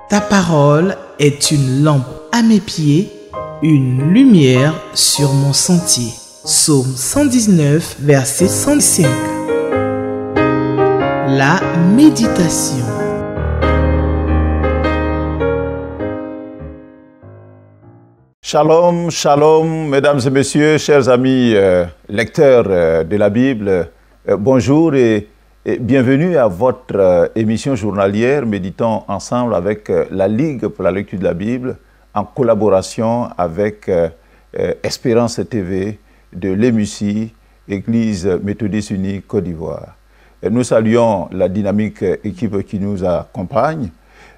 Ta parole est une lampe à mes pieds, une lumière sur mon sentier. Psaume 119, verset 105. La méditation. Shalom, shalom, mesdames et messieurs, chers amis lecteurs de la Bible, bonjour et bienvenue à votre émission journalière Méditons ensemble avec la Ligue pour la lecture de la Bible en collaboration avec Espérance TV de l'EMUCI, Église méthodiste unie Côte d'Ivoire. Nous saluons la dynamique équipe qui nous accompagne.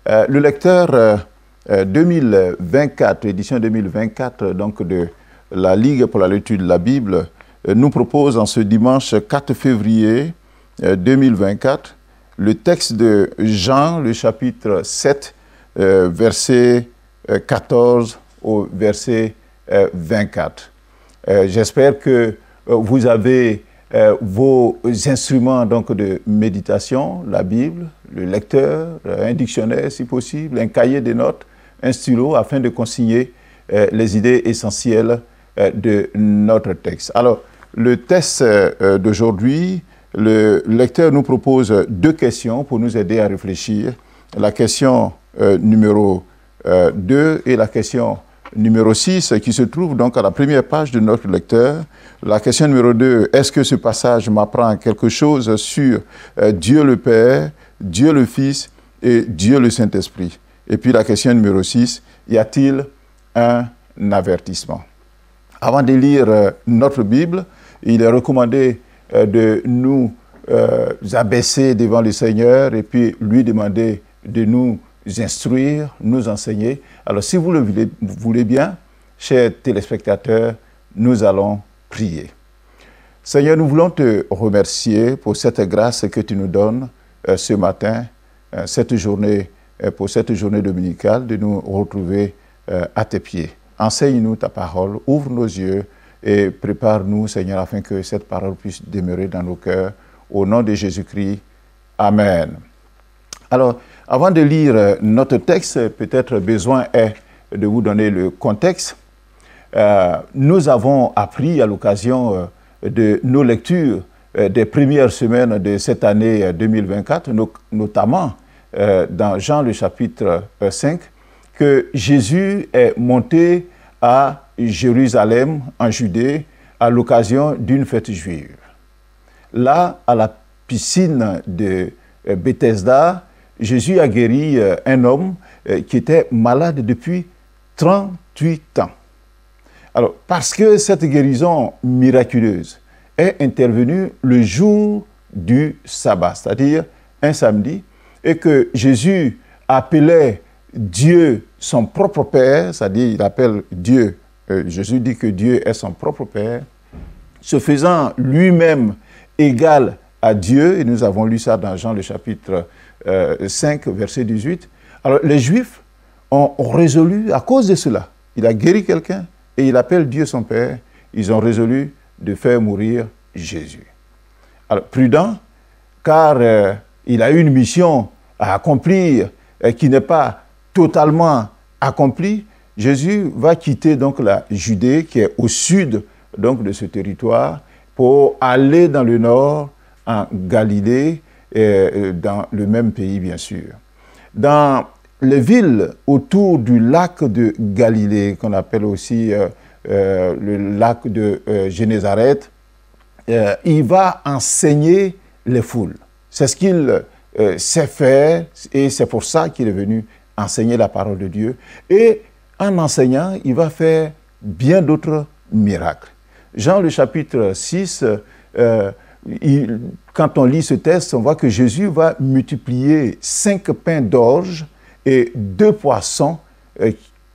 Le lecteur 2024, édition 2024 donc de la Ligue pour la lecture de la Bible, nous propose en ce dimanche 4 février 2024 le texte de Jean, le chapitre 7, verset 14 au verset 24. J'espère que vous avez vos instruments donc, de méditation, la Bible, le lecteur, un dictionnaire si possible, un cahier de notes, un stylo afin de consigner les idées essentielles de notre texte. Alors, le texte d'aujourd'hui, le lecteur nous propose deux questions pour nous aider à réfléchir. La question numéro 2 et la question numéro 6 qui se trouve donc à la première page de notre lecteur. La question numéro 2, est-ce que ce passage m'apprend quelque chose sur Dieu le Père, Dieu le Fils et Dieu le Saint-Esprit? Et puis la question numéro 6, y a-t-il un avertissement? Avant de lire notre Bible, il est recommandé de nous abaisser devant le Seigneur et puis lui demander de nous instruire, nous enseigner. Alors si vous le voulez bien, chers téléspectateurs, nous allons prier. Seigneur, nous voulons te remercier pour cette grâce que tu nous donnes ce matin, pour cette journée dominicale, de nous retrouver à tes pieds. Enseigne-nous ta parole, ouvre nos yeux et prépare-nous, Seigneur, afin que cette parole puisse demeurer dans nos cœurs. Au nom de Jésus-Christ, Amen. Alors, avant de lire notre texte, peut-être besoin est de vous donner le contexte. Nous avons appris à l'occasion de nos lectures des premières semaines de cette année 2024, notamment dans Jean le chapitre 5, que Jésus est monté à Jérusalem, en Judée, à l'occasion d'une fête juive. Là, à la piscine de Bethesda, Jésus a guéri un homme qui était malade depuis 38 ans. Alors, parce que cette guérison miraculeuse est intervenue le jour du sabbat, c'est-à-dire un samedi, et que Jésus appelait Dieu son propre Père, c'est-à-dire il appelle Dieu, Jésus dit que Dieu est son propre Père, se faisant lui-même égal à Dieu, et nous avons lu ça dans Jean le chapitre 5, verset 18. Alors les Juifs ont résolu, à cause de cela, il a guéri quelqu'un et il appelle Dieu son Père, ils ont résolu de faire mourir Jésus. Alors prudent, car il a eu une mission à accomplir qui n'est pas totalement accomplie. Jésus va quitter donc la Judée qui est au sud donc de ce territoire pour aller dans le nord, en Galilée, et dans le même pays bien sûr. Dans les villes autour du lac de Galilée, qu'on appelle aussi le lac de Génézareth, il va enseigner les foules. C'est ce qu'il sait faire et c'est pour ça qu'il est venu enseigner la parole de Dieu. Et en enseignant, il va faire bien d'autres miracles. Jean le chapitre 6, quand on lit ce texte, on voit que Jésus va multiplier 5 pains d'orge et 2 poissons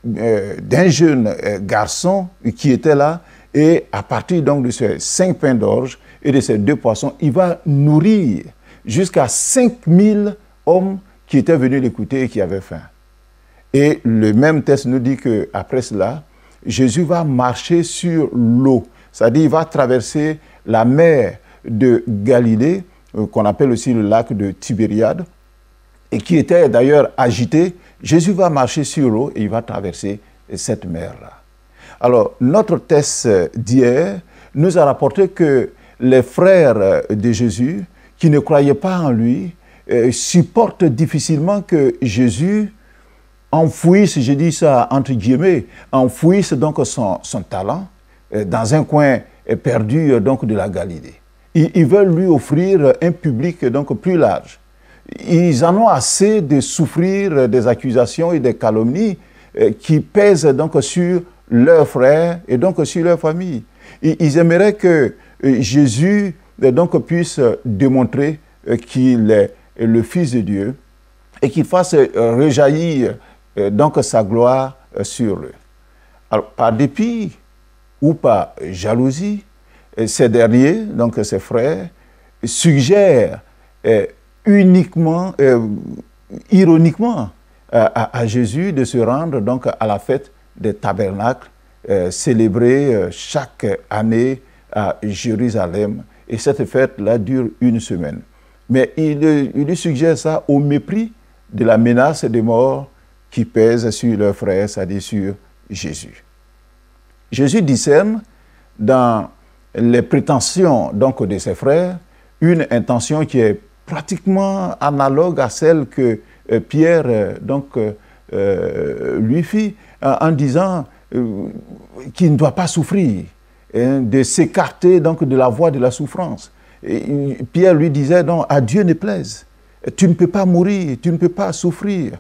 d'un jeune garçon qui était là. Et à partir donc de ces 5 pains d'orge et de ces 2 poissons, il va nourrir jusqu'à 5000 hommes qui étaient venus l'écouter et qui avaient faim. Et le même texte nous dit qu'après cela, Jésus va marcher sur l'eau. C'est-à-dire il va traverser la mer de Galilée, qu'on appelle aussi le lac de Tibériade, et qui était d'ailleurs agité Jésus va marcher sur l'eau et il va traverser cette mer-là. Alors, notre texte d'hier nous a rapporté que les frères de Jésus, qui ne croyaient pas en lui, supportent difficilement que Jésus enfouisse, je dis ça entre guillemets, enfouisse donc son talent dans un coin perdu donc de la Galilée. Ils veulent lui offrir un public donc plus large. Ils en ont assez de souffrir des accusations et des calomnies qui pèsent donc sur leurs frères et donc sur leur famille. Ils aimeraient que Jésus donc puisse démontrer qu'il est le Fils de Dieu et qu'il fasse rejaillir donc sa gloire sur eux. Alors, par dépit ou par jalousie, ces derniers, donc ses frères, suggèrent ironiquement à Jésus de se rendre donc à la fête des tabernacles célébrée chaque année à Jérusalem. Et cette fête-là dure une semaine. Mais il lui suggère ça au mépris de la menace de mort qui pèse sur leurs frères, c'est-à-dire sur Jésus. Jésus discerne dans les prétentions donc, de ses frères une intention qui est pratiquement analogue à celle que Pierre lui fit en disant qu'il ne doit pas souffrir, de s'écarter donc de la voie de la souffrance. Et Pierre lui disait non, à Dieu ne plaise, tu ne peux pas mourir, tu ne peux pas souffrir.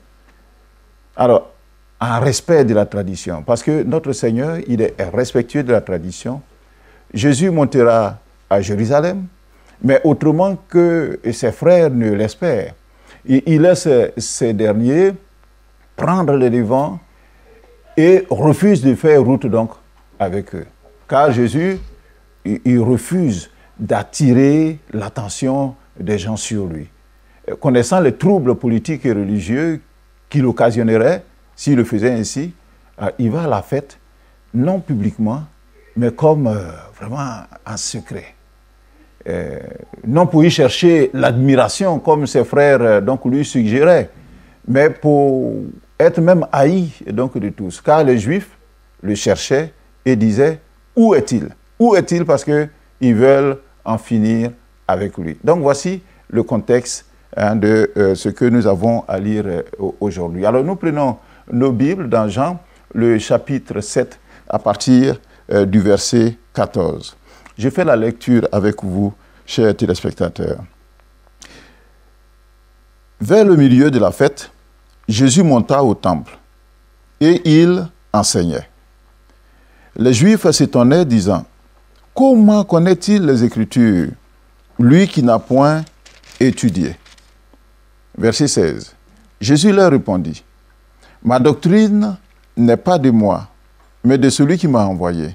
Alors, en respect de la tradition, parce que notre Seigneur, il est respectueux de la tradition, Jésus montera à Jérusalem, mais autrement que ses frères ne l'espèrent. Il laisse ces derniers prendre le devant et refuse de faire route donc avec eux. Car Jésus, il refuse d'attirer l'attention des gens sur lui. Connaissant les troubles politiques et religieux qu'il occasionnerait s'il le faisait ainsi, il va à la fête, non publiquement, mais comme vraiment en secret. Non pour y chercher l'admiration, comme ses frères donc, lui suggéraient, mais pour être même haï donc, de tous. Car les Juifs le cherchaient et disaient, où est-il? Où est-il? Parce qu'ils veulent en finir avec lui. Donc voici le contexte de ce que nous avons à lire aujourd'hui. Alors nous prenons nos Bibles dans Jean, le chapitre 7, à partir du verset 14. Je fais la lecture avec vous, chers téléspectateurs. Vers le milieu de la fête, Jésus monta au temple et il enseignait. Les Juifs s'étonnaient, disant, « Comment connaît-il les Écritures, lui qui n'a point étudié ?» Verset 16. Jésus leur répondit, « Ma doctrine n'est pas de moi, mais de celui qui m'a envoyé.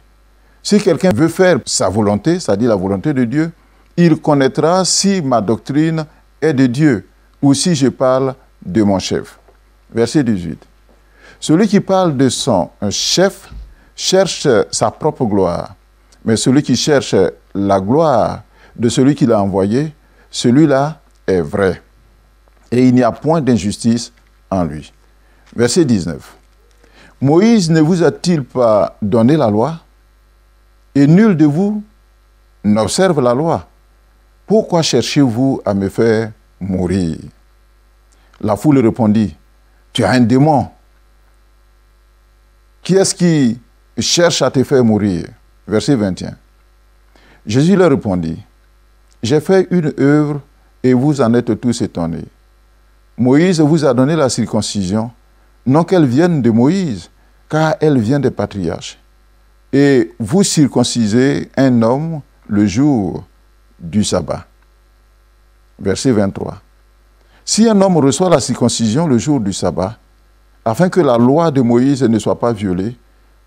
Si quelqu'un veut faire sa volonté, c'est-à-dire la volonté de Dieu, il connaîtra si ma doctrine est de Dieu ou si je parle de mon chef. » Verset 18. Celui qui parle de son chef cherche sa propre gloire, mais celui qui cherche la gloire de celui qui l'a envoyé, celui-là est vrai. Et il n'y a point d'injustice en lui. Verset 19. Moïse ne vous a-t-il pas donné la loi? Et nul de vous n'observe la loi. Pourquoi cherchez-vous à me faire mourir? La foule répondit, tu as un démon. Qui est-ce qui cherche à te faire mourir? Verset 21. Jésus leur répondit, j'ai fait une œuvre et vous en êtes tous étonnés. Moïse vous a donné la circoncision, non qu'elle vienne de Moïse, car elle vient des patriarches. Et vous circoncisez un homme le jour du sabbat. Verset 23. Si un homme reçoit la circoncision le jour du sabbat, afin que la loi de Moïse ne soit pas violée,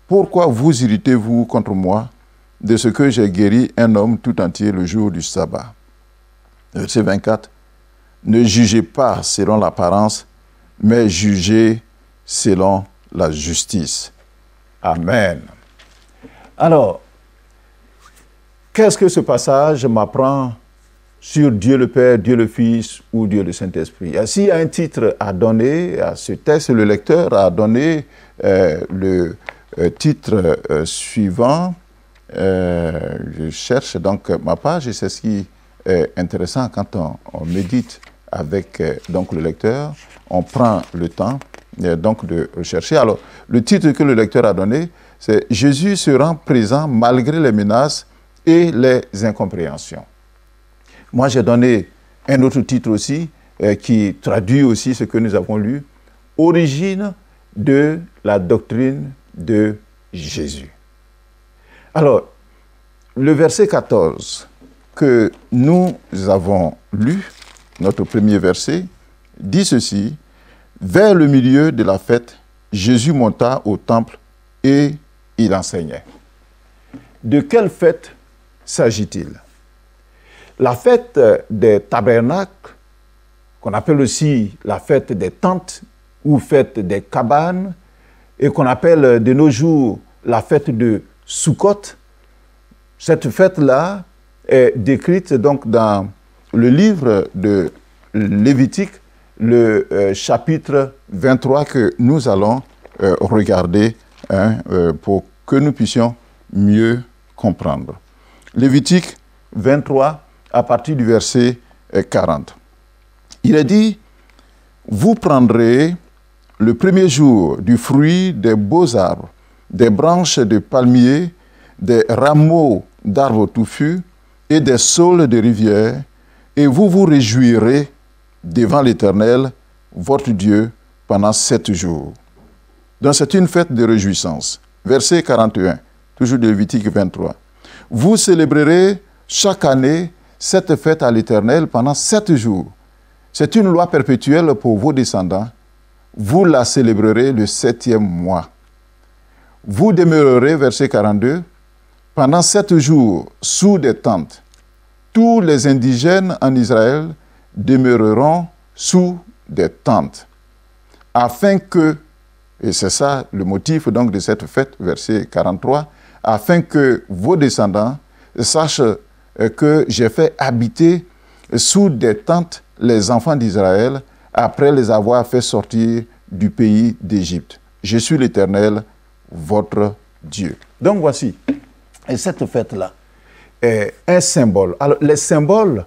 pourquoi vous irritez-vous contre moi de ce que j'ai guéri un homme tout entier le jour du sabbat? Verset 24. Ne jugez pas selon l'apparence, mais jugez selon la justice. Amen. Alors, qu'est-ce que ce passage m'apprend sur Dieu le Père, Dieu le Fils ou Dieu le Saint-Esprit. S'il y a un titre à donner à ce texte, le lecteur a donné le titre suivant. Je cherche donc ma page et c'est ce qui est intéressant quand on médite avec donc le lecteur. On prend le temps donc de rechercher. Alors, le titre que le lecteur a donné, c'est « Jésus se rend présent malgré les menaces et les incompréhensions ». Moi, j'ai donné un autre titre aussi qui traduit aussi ce que nous avons lu, « Origine de la doctrine de Jésus ». Alors, le verset 14 que nous avons lu, notre premier verset, dit ceci, « Vers le milieu de la fête, Jésus monta au temple et il enseignait. » De quelle fête s'agit-il? La fête des tabernacles, qu'on appelle aussi la fête des tentes ou fête des cabanes, et qu'on appelle de nos jours la fête de Sukkot. Cette fête-là est décrite donc dans le livre de Lévitique, le chapitre 23 que nous allons regarder pour que nous puissions mieux comprendre. Lévitique 23, à partir du verset 40. Il est dit, « Vous prendrez le premier jour du fruit des beaux arbres, des branches de palmiers, des rameaux d'arbres touffus et des saules de rivières, et vous vous réjouirez devant l'Éternel, votre Dieu, pendant 7 jours. » Donc c'est une fête de réjouissance. Verset 41, toujours de Lévitique 23. « Vous célébrerez chaque année cette fête à l'Éternel pendant 7 jours. C'est une loi perpétuelle pour vos descendants. Vous la célébrerez le 7e mois. Vous demeurerez, verset 42, pendant 7 jours sous des tentes. Tous les indigènes en Israël demeureront sous des tentes, afin que, et c'est ça le motif donc de cette fête, verset 43, afin que vos descendants sachent que j'ai fait habiter sous des tentes les enfants d'Israël après les avoir fait sortir du pays d'Égypte. Je suis l'Éternel, votre Dieu. Donc voici, et cette fête-là est un symbole. Alors les symboles,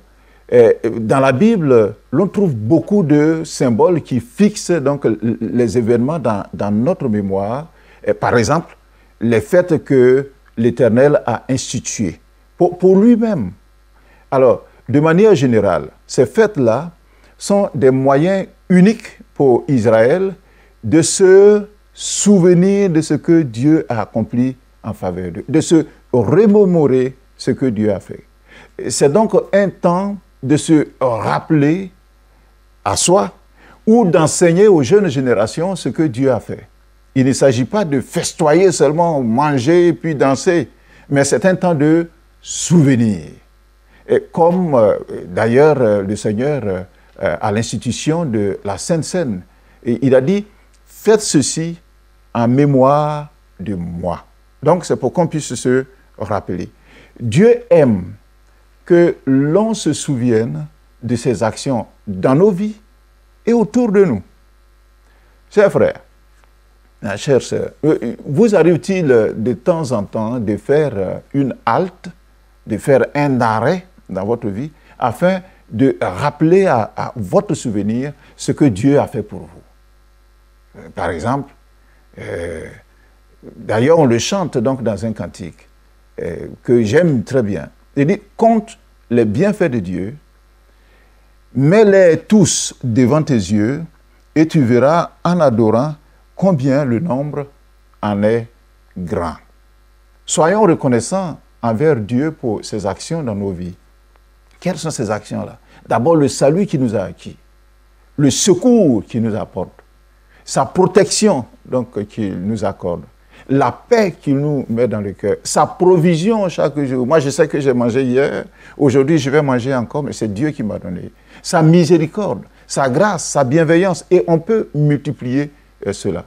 dans la Bible, l'on trouve beaucoup de symboles qui fixent donc les événements dans notre mémoire. Et par exemple, les fêtes que l'Éternel a instituées pour lui-même. Alors, de manière générale, ces fêtes-là sont des moyens uniques pour Israël de se souvenir de ce que Dieu a accompli en faveur d'eux, de se remémorer ce que Dieu a fait. C'est donc un temps de se rappeler à soi ou d'enseigner aux jeunes générations ce que Dieu a fait. Il ne s'agit pas de festoyer seulement, manger et puis danser, mais c'est un temps de souvenir. Et comme d'ailleurs le Seigneur à l'institution de la Sainte Seine, il a dit « Faites ceci en mémoire de moi ». Donc c'est pour qu'on puisse se rappeler. Dieu aime que l'on se souvienne de ses actions dans nos vies et autour de nous. Chers frères, chères sœurs, vous arrive-t-il de temps en temps de faire une halte, de faire un arrêt dans votre vie afin de rappeler à votre souvenir ce que Dieu a fait pour vous? Par exemple, d'ailleurs on le chante donc dans un cantique que j'aime très bien. Il dit « Compte les bienfaits de Dieu, mets-les tous devant tes yeux et tu verras en adorant combien le nombre en est grand. » Soyons reconnaissants envers Dieu pour ses actions dans nos vies. Quelles sont ces actions-là? D'abord, le salut qu'il nous a acquis, le secours qu'il nous apporte, sa protection donc qu'il nous accorde, la paix qu'il nous met dans le cœur, sa provision chaque jour. Moi, je sais que j'ai mangé hier, aujourd'hui je vais manger encore, mais c'est Dieu qui m'a donné. Sa miséricorde, sa grâce, sa bienveillance, et on peut multiplier cela.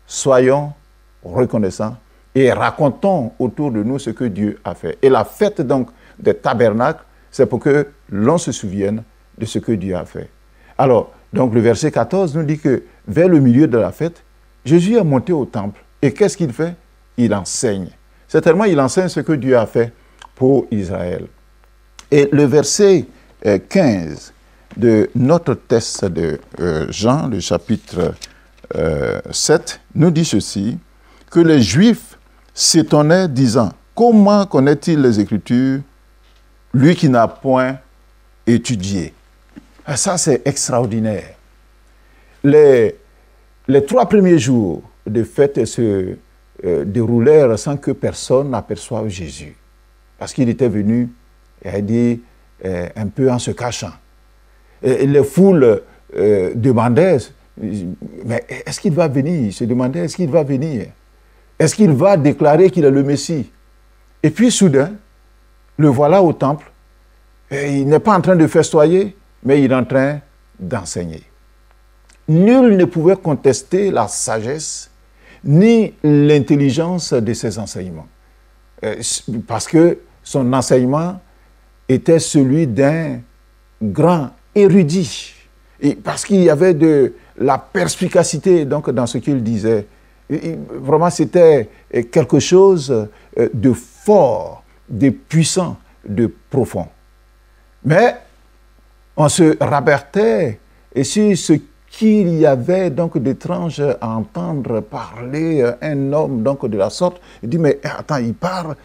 Soyons reconnaissants et racontons autour de nous ce que Dieu a fait. Et la fête donc des tabernacles c'est pour que l'on se souvienne de ce que Dieu a fait. Alors, donc le verset 14 nous dit que vers le milieu de la fête, Jésus est monté au temple. Et qu'est-ce qu'il fait? Il enseigne. Certainement, il enseigne ce que Dieu a fait pour Israël. Et le verset 15 de notre texte de Jean, le chapitre 7, nous dit ceci, que les Juifs s'étonnaient disant, comment connaît-il les Écritures, lui qui n'a point étudié? Et ça, c'est extraordinaire. Les 3 premiers jours de fête se déroulèrent sans que personne n'aperçoive Jésus. Parce qu'il était venu, il a dit, un peu en se cachant. Et les foules demandaient, mais est-ce qu'il va venir? Ils se demandaient, est-ce qu'il va venir? Est-ce qu'il va déclarer qu'il est le Messie? Et puis soudain, le voilà au temple. Et il n'est pas en train de festoyer, mais il est en train d'enseigner. Nul ne pouvait contester la sagesse ni l'intelligence de ses enseignements. Parce que son enseignement était celui d'un grand érudit. Et parce qu'il y avait de la perspicacité donc, dans ce qu'il disait. Et vraiment, c'était quelque chose de fort, de puissant, de profond. Mais on se rabattait sur ce qu'il y avait donc d'étrange à entendre parler un homme donc de la sorte. Il dit, mais attends, il parle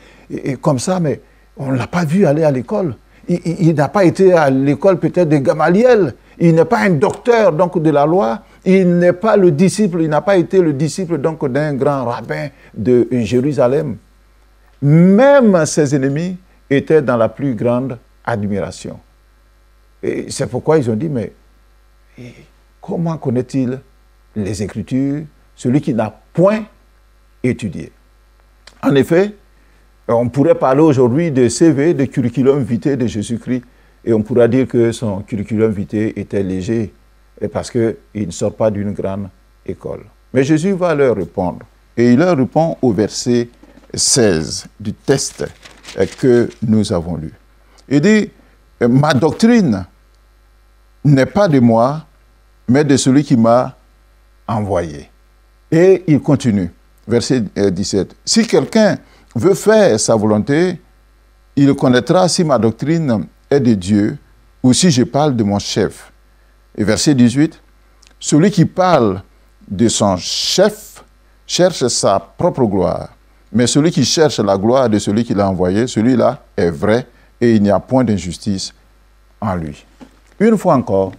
comme ça, mais on ne l'a pas vu aller à l'école. Il n'a pas été à l'école peut-être de Gamaliel. Il n'est pas un docteur donc de la loi. Il n'est pas le disciple, il n'a pas été le disciple donc d'un grand rabbin de Jérusalem. Même ses ennemis étaient dans la plus grande admiration. Et c'est pourquoi ils ont dit, mais comment connaît-il les Écritures, celui qui n'a point étudié? En effet, on pourrait parler aujourd'hui de CV, de curriculum vitae de Jésus-Christ, et on pourrait dire que son curriculum vitae était léger, parce qu'il ne sort pas d'une grande école. Mais Jésus va leur répondre, et il leur répond au verset 16 du texte que nous avons lu. Il dit, ma doctrine n'est pas de moi, mais de celui qui m'a envoyé. Et il continue, verset 17. Si quelqu'un veut faire sa volonté, il connaîtra si ma doctrine est de Dieu ou si je parle de mon chef. Et verset 18. Celui qui parle de son chef cherche sa propre gloire. Mais celui qui cherche la gloire de celui qui l'a envoyé, celui-là est vrai et il n'y a point d'injustice en lui. Une fois encore,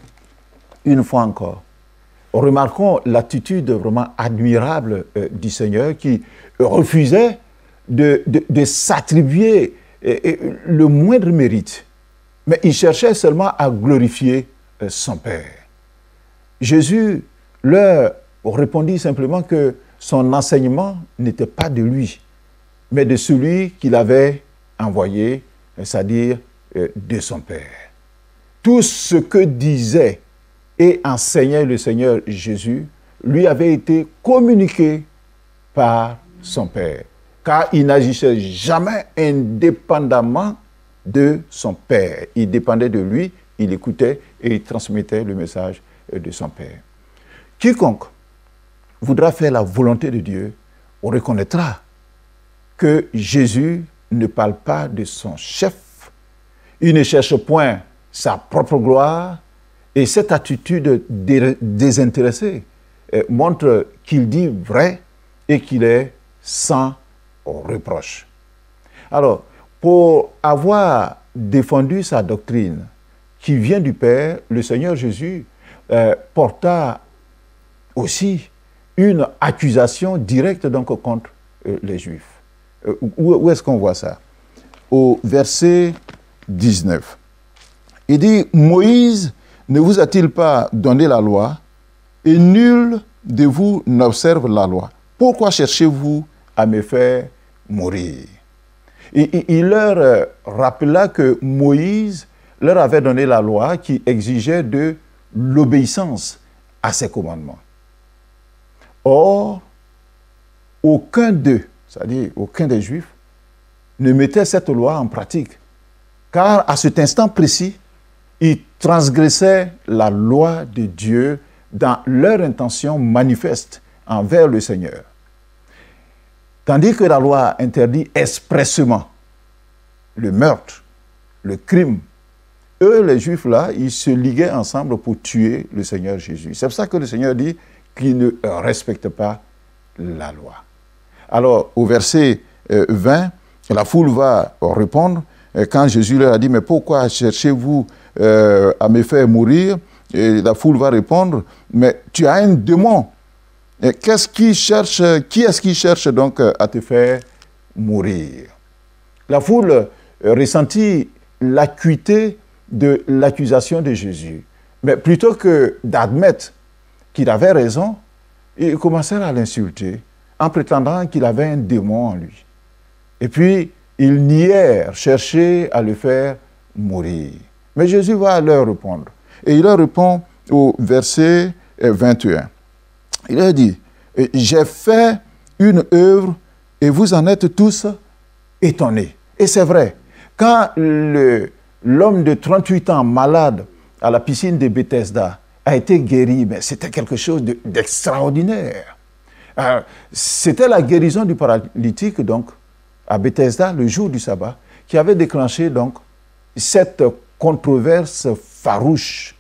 remarquons l'attitude vraiment admirable du Seigneur qui refusait de s'attribuer le moindre mérite, mais il cherchait seulement à glorifier son Père. Jésus leur répondit simplement que son enseignement n'était pas de lui, mais de celui qu'il avait envoyé, c'est-à-dire de son Père. Tout ce que disait et enseignait le Seigneur Jésus lui avait été communiqué par son Père, car il n'agissait jamais indépendamment de son Père. Il dépendait de lui, il écoutait et il transmettait le message de son Père. Quiconque voudra faire la volonté de Dieu reconnaîtra que Jésus ne parle pas de son chef. Il ne cherche point sa propre gloire. Et cette attitude désintéressée montre qu'il dit vrai et qu'il est sans reproche. Alors, pour avoir défendu sa doctrine qui vient du Père, le Seigneur Jésus porta aussi une accusation directe donc contre les Juifs. Où est-ce qu'on voit ça? Au verset 19. Il dit, Moïse ne vous a-t-il pas donné la loi et nul de vous n'observe la loi? Pourquoi cherchez-vous à me faire mourir? Et il leur rappela que Moïse leur avait donné la loi qui exigeait de l'obéissance à ses commandements. Or, aucun d'eux, c'est-à-dire aucun des Juifs, ne mettait cette loi en pratique, car à cet instant précis, ils transgressaient la loi de Dieu dans leur intention manifeste envers le Seigneur. Tandis que la loi interdit expressément le meurtre, le crime, eux, les Juifs, là, ils se liguaient ensemble pour tuer le Seigneur Jésus. C'est pour ça que le Seigneur dit qu'il ne respecte pas la loi. Alors, au verset 20, la foule va répondre, quand Jésus leur a dit, mais pourquoi cherchez-vous à me faire mourir? Et la foule va répondre, mais tu as un démon. Et qui est-ce qui cherche donc à te faire mourir? La foule ressentit l'acuité de l'accusation de Jésus. Mais plutôt que d'admettre qu'il avait raison, ils commencèrent à l'insulter en prétendant qu'il avait un démon en lui. Et puis, ils nièrent chercher à le faire mourir. Mais Jésus va leur répondre. Et il leur répond au verset 21. Il leur dit, « J'ai fait une œuvre et vous en êtes tous étonnés. » Et c'est vrai, quand l'homme de 38 ans malade à la piscine de Bethesda a été guéri, mais c'était quelque chose d'extraordinaire. C'était la guérison du paralytique, donc, à Bethesda, le jour du sabbat, qui avait déclenché, donc, cette controverse farouche.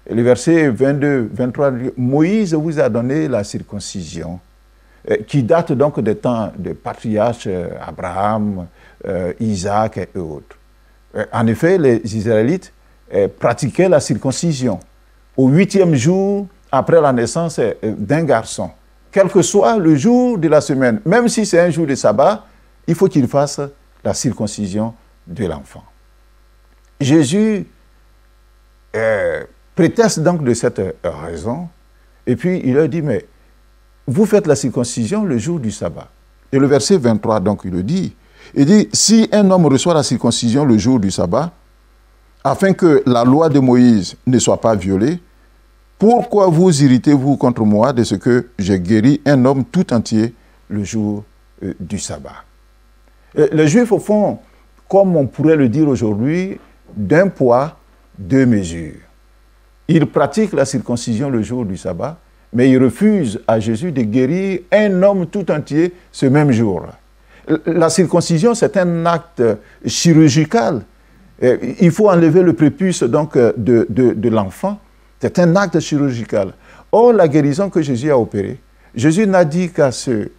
Et le verset 22, 23, Moïse vous a donné la circoncision, qui date donc des temps des patriarches Abraham, Isaac et autres. En effet, les Israélites pratiquaient la circoncision au 8e jour après la naissance d'un garçon. Quel que soit le jour de la semaine, même si c'est un jour de sabbat, il faut qu'il fasse la circoncision de l'enfant. Jésus prétexte donc de cette raison, et puis il leur dit, mais vous faites la circoncision le jour du sabbat. Et le verset 23, donc, il le dit, il dit, si un homme reçoit la circoncision le jour du sabbat, afin que la loi de Moïse ne soit pas violée, pourquoi vous irritez-vous contre moi de ce que j'ai guéri un homme tout entier le jour du sabbat? Les Juifs font, comme on pourrait le dire aujourd'hui, d'un poids, deux mesures. Ils pratiquent la circoncision le jour du sabbat, mais ils refusent à Jésus de guérir un homme tout entier ce même jour-là. La circoncision, c'est un acte chirurgical. Il faut enlever le prépuce donc, de l'enfant. C'est un acte chirurgical. Or, la guérison que Jésus a opérée, Jésus n'a dit qu'à ce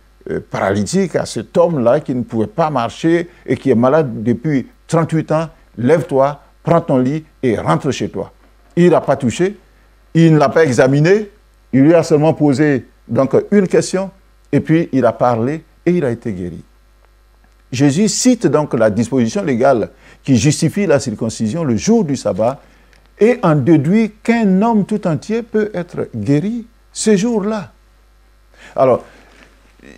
paralytique, à cet homme-là qui ne pouvait pas marcher et qui est malade depuis 38 ans, lève-toi, prends ton lit et rentre chez toi. Il n'a pas touché, il ne l'a pas examiné, il lui a seulement posé donc, une question et puis il a parlé et il a été guéri. Jésus cite donc la disposition légale qui justifie la circoncision le jour du sabbat et en déduit qu'un homme tout entier peut être guéri ce jour-là. Alors,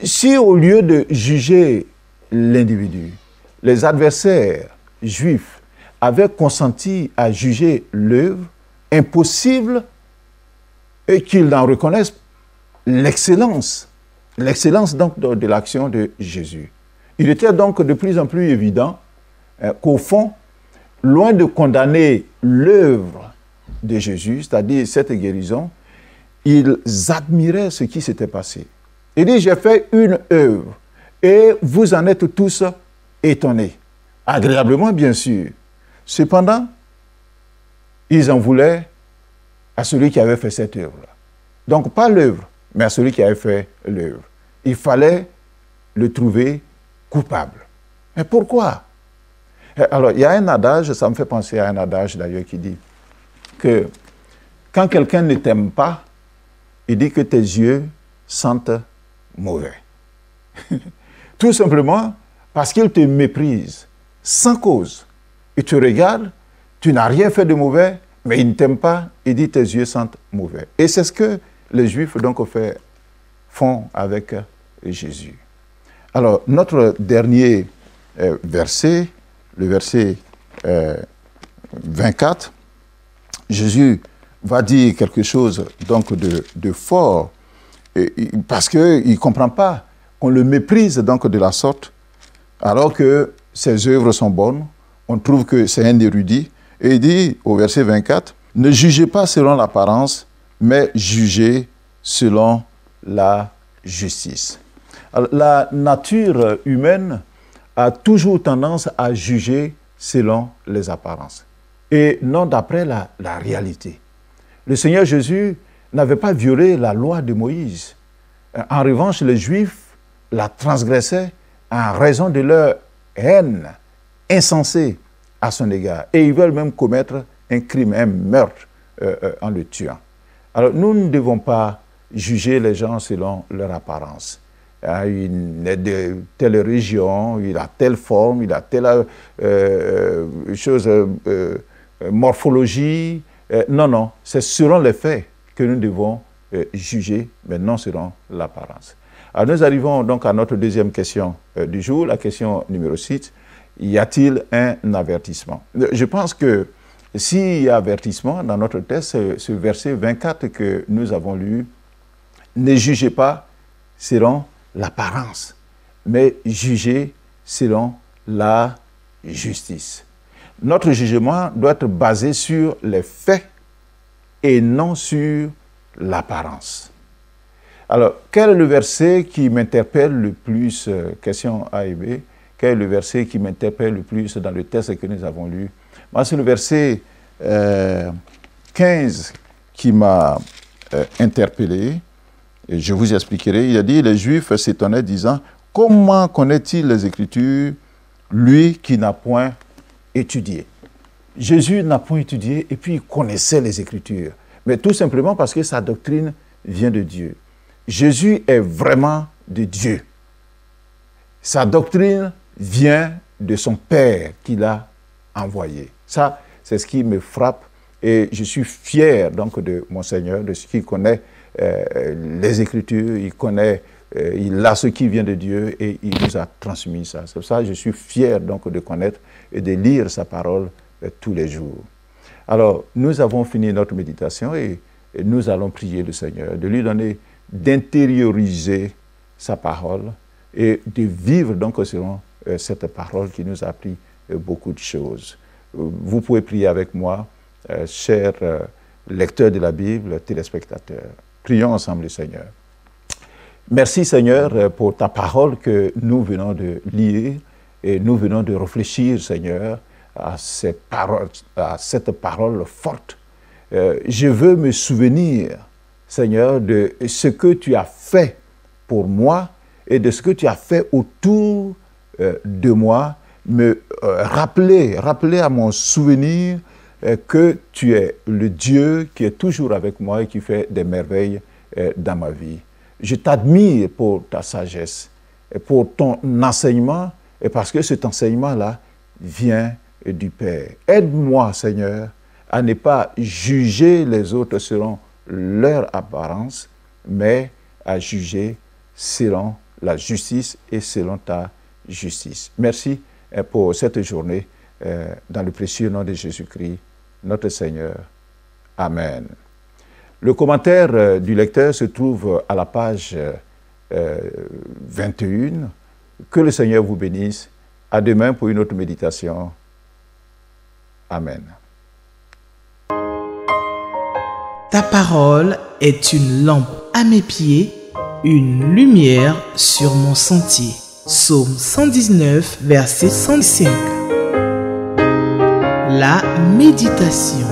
si au lieu de juger l'individu, les adversaires juifs avaient consenti à juger l'œuvre, impossible et qu'ils en reconnaissent l'excellence donc de l'action de Jésus. Il était donc de plus en plus évident qu'au fond, loin de condamner l'œuvre de Jésus, c'est-à-dire cette guérison, ils admiraient ce qui s'était passé. Il dit, j'ai fait une œuvre et vous en êtes tous étonnés. Agréablement, bien sûr. Cependant, ils en voulaient à celui qui avait fait cette œuvre-là. Donc, pas l'œuvre, mais à celui qui avait fait l'œuvre. Il fallait le trouver coupable. Mais pourquoi? Alors, il y a un adage, ça me fait penser à un adage d'ailleurs qui dit que quand quelqu'un ne t'aime pas, il dit que tes yeux sentent mauvais. Tout simplement parce qu'il te méprise sans cause. Il te regarde, tu n'as rien fait de mauvais, mais il ne t'aime pas, il dit tes yeux sentent mauvais. Et c'est ce que les Juifs donc font avec Jésus. Alors, notre dernier verset, le verset 24, Jésus va dire quelque chose donc de fort, parce qu'il ne comprend pas qu'on le méprise donc de la sorte, alors que ses œuvres sont bonnes, on trouve que c'est un érudit. Et il dit au verset 24, « Ne jugez pas selon l'apparence, mais jugez selon la justice. » Alors, la nature humaine a toujours tendance à juger selon les apparences et non d'après la réalité. Le Seigneur Jésus n'avait pas violé la loi de Moïse. En revanche, les Juifs la transgressaient en raison de leur haine insensée à son égard. Et ils veulent même commettre un crime, un meurtre en le tuant. Alors, nous ne devons pas juger les gens selon leur apparence. Il est de telle région, il a telle forme, il a telle chose, morphologie. Non, c'est selon les faits que nous devons juger, mais non selon l'apparence. Alors nous arrivons donc à notre deuxième question du jour, la question numéro 6. Y a-t-il un avertissement? Je pense que s'il y a avertissement dans notre texte, ce verset 24 que nous avons lu, ne jugez pas selon l'apparence, mais jugez selon la justice. Notre jugement doit être basé sur les faits et non sur l'apparence. Alors, quel est le verset qui m'interpelle le plus, question A et B, quel est le verset qui m'interpelle le plus dans le texte que nous avons lu? Moi, c'est le verset 15 qui m'a interpellé. Et je vous expliquerai. Il a dit, les Juifs s'étonnaient disant, comment connaît-il les Écritures, lui qui n'a point étudié? Jésus n'a point étudié et puis il connaissait les Écritures. Mais tout simplement parce que sa doctrine vient de Dieu. Jésus est vraiment de Dieu. Sa doctrine vient de son Père qui l'a envoyé. Ça, c'est ce qui me frappe et je suis fier donc de mon Seigneur, de ce qu'il connaît les Écritures, il a ce qui vient de Dieu et il nous a transmis ça. C'est pour ça que je suis fier donc de connaître et de lire sa parole tous les jours. Alors, nous avons fini notre méditation et nous allons prier le Seigneur, de lui donner, d'intérioriser sa parole et de vivre donc selon cette parole qui nous a appris beaucoup de choses. Vous pouvez prier avec moi, chers lecteurs de la Bible, téléspectateurs. Prions ensemble le Seigneur. Merci Seigneur pour ta parole que nous venons de lire et nous venons de réfléchir Seigneur à cette parole forte. Je veux me souvenir Seigneur de ce que tu as fait pour moi et de ce que tu as fait autour de moi, me rappeler à mon souvenir que tu es le Dieu qui est toujours avec moi et qui fait des merveilles dans ma vie. Je t'admire pour ta sagesse et pour ton enseignement et parce que cet enseignement-là vient du Père. Aide-moi, Seigneur, à ne pas juger les autres selon leur apparence, mais à juger selon la justice et selon ta justice. Merci pour cette journée dans le précieux nom de Jésus-Christ, notre Seigneur. Amen. Le commentaire du lecteur se trouve à la page 21. Que le Seigneur vous bénisse. À demain pour une autre méditation. Amen. Ta parole est une lampe à mes pieds, une lumière sur mon sentier. Psaume 119, verset 105. La méditation.